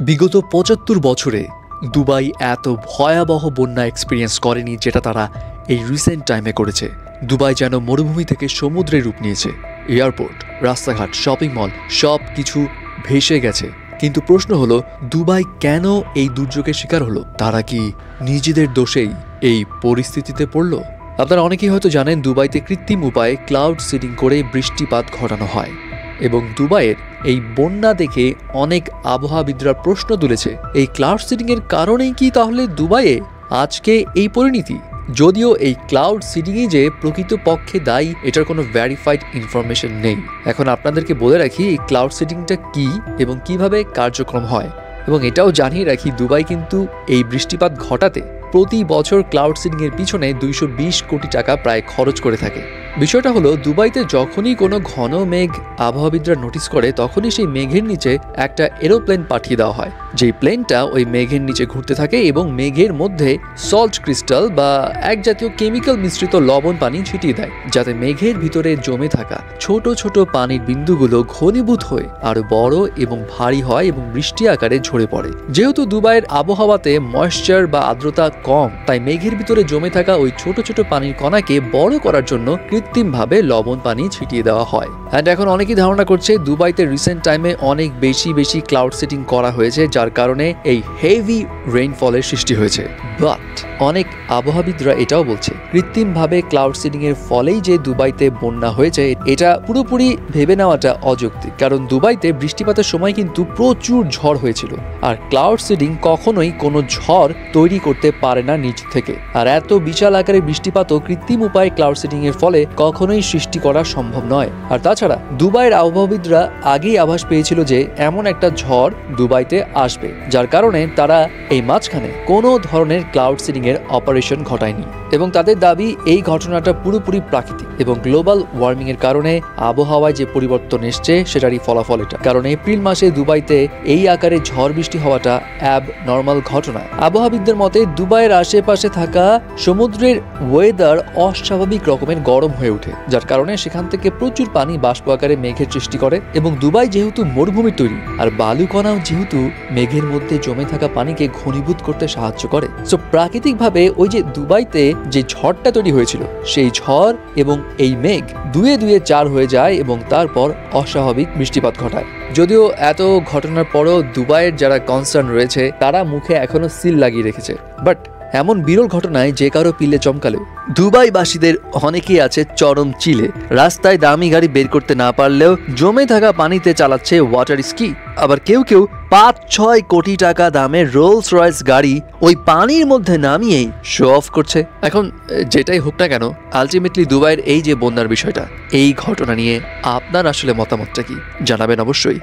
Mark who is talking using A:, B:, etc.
A: বিগত ৭৫ বছরে দুবাই এত ভয়াবহ বন্যা এক্সপিরিয়েন্স করেনি যেটা তারা এই রিসেন্ট টাইমে করেছে। দুবাই যেন মরুভূমি থেকে সমুদ্রে রূপ নিয়েছে। এয়ারপোর্ট, রাস্তাঘাট, শপিং মল সব কিছু ভেসে গেছে। কিন্তু প্রশ্ন হলো, দুবাই কেন এই দুর্যোগের শিকার হলো? তারা কি নিজেদের দোষেই এই পরিস্থিতিতে পড়ল? আপনারা অনেকেই হয়তো জানেন, দুবাইতে কৃত্রিম উপায়ে ক্লাউড সিডিং করে বৃষ্টিপাত ঘটানো হয়। এবং দুবাইয়ের এই বন্যা দেখে অনেক আবহাওয়াবিদরা প্রশ্ন তুলেছে, এই ক্লাউড সিডিংয়ের কারণেই কি তাহলে দুবাইয়ে আজকে এই পরিণতি? যদিও এই ক্লাউড সিডিংই যে প্রকৃতপক্ষে দায়ী, এটার কোনো ভ্যারিফাইড ইনফরমেশন নেই। এখন আপনাদেরকে বলে রাখি এই ক্লাউড সিডিংটা কি এবং কিভাবে কার্যক্রম হয়, এবং এটাও জানিয়ে রাখি দুবাই কিন্তু এই বৃষ্টিপাত ঘটাতে প্রতি বছর ক্লাউড সিডিংয়ের পিছনে ২২০ কোটি টাকা প্রায় খরচ করে থাকে। বিষয়টা হলো, দুবাইতে যখনই কোনো ঘন মেঘ আবহাওয়াবিদরা নোটিস করে, তখনই সেই মেঘের নিচে একটা এরোপ্লেন পাঠিয়ে দেওয়া হয়, যেই প্লেনটা ওই মেঘের নিচে ঘুরতে থাকে এবং মেঘের মধ্যে সল্ট ক্রিস্টাল বা এক জাতীয় কেমিক্যাল মিশ্রিত লবণ পানি ছিটিয়ে দেয়, যাতে মেঘের ভিতরে জমে থাকা ছোট ছোট পানির বিন্দুগুলো ঘনীভূত হয়ে আরো বড় এবং ভারী হয় এবং বৃষ্টি আকারে ঝরে পড়ে। যেহেতু দুবাইয়ের আবহাওয়াতে ময়েশ্চার বা আর্দ্রতা কম, তাই মেঘের ভিতরে জমে থাকা ওই ছোট ছোট পানির কণাকে বড় করার জন্য কৃত্রিমভাবে লবণ পানি ছিটিয়ে দেওয়া হয়। অ্যান্ড এখন অনেকেই ধারণা করছে দুবাইতে রিসেন্ট টাইমে অনেক বেশি ক্লাউড সিডিং করা হয়েছে, যার কারণে এই হেভি রেইনফলের সৃষ্টি হয়েছে। বাট অনেক আবহাওয়াবিদরা এটাও বলছে, কৃত্রিমভাবে ক্লাউড সিডিং এর ফলেই যে দুবাইতে বন্যা হয়েছে, এটা পুরোপুরি ভেবে নেওয়াটা অযৌক্তিক। কারণ দুবাইতে বৃষ্টিপাতের সময় কিন্তু প্রচুর ঝড় হয়েছিল, আর ক্লাউড সিডিং কখনোই কোনো ঝড় তৈরি করতে পারে না নিচ থেকে। আর এত বিশাল আকারে বৃষ্টিপাতও কৃত্রিম উপায়ে ক্লাউড সিডিং এর ফলে কখনোই সৃষ্টি করা সম্ভব নয়। আর তাছাড়া দুবাইয়ের আবহাওয়াবিদরা আগেই আভাস পেয়েছিল যে এমন একটা ঝড় দুবাইতে আসবে, যার কারণে তারা এই মাঝখানে কোনো ধরনের ক্লাউড সিডিং এর অপারেশন ঘটায়নি। এবং তাদের দাবি, এই ঘটনাটা পুরোপুরি প্রাকৃতিক এবং গ্লোবাল ওয়ার্মিং এর কারণে আবহাওয়ায় যে পরিবর্তন এসছে সেটারই ফলাফল এটা। কারণ এপ্রিল মাসে দুবাইতে এই আকারে ঝড় বৃষ্টি হওয়াটা অ্যাব নর্মাল ঘটনা। আবহাওয়াবিদদের মতে দুবাইয়ের আশেপাশে থাকা সমুদ্রের ওয়েদার অস্বাভাবিক রকমের গরম হয়ে ওঠে, যার কারণে সেখান থেকে প্রচুর পানি বাষ্প আকারে মেঘের সৃষ্টি করে। এবং দুবাই যেহেতু মরুভূমির তৈরি, আর বালুকণাও যেহেতু মেঘের মধ্যে জমে থাকা পানিকে ঘনীভূত করতে সাহায্য করে, সো প্রাকৃতিকভাবে ওই যে দুবাইতে যে ঝড়টা তৈরি হয়েছিল, সেই ঝড় এবং এই মেঘ দুয়ে দুয়ে চার হয়ে যায় এবং তারপর অস্বাভাবিক বৃষ্টিপাত ঘটায়। যদিও এত ঘটনার পরও দুবাইয়ের যারা কনসার্ন রয়েছে তারা মুখে এখনো সিল লাগিয়ে রেখেছে। বাট এমন বিরল ঘটনায় যে কারো পিলে চমকালেও দুবাইবাসীদের অনেকেই আছে চরম চিলে। রাস্তায় দামি গাড়ি বের করতে না পারলেও জমে থাকা পানিতে চালাচ্ছে ওয়াটার স্কি। আবার কেউ ৫-৬ কোটি টাকা দামের রোলস রয়েস গাড়ি ওই পানির মধ্যে নামিয়েই শো অফ করছে। এখন যেটাই হোক না কেন, আলটিমেটলি দুবাইয়ের এই যে বন্যার বিষয়টা, এই ঘটনা নিয়ে আপনার আসলে মতামতটা কি জানাবেন অবশ্যই।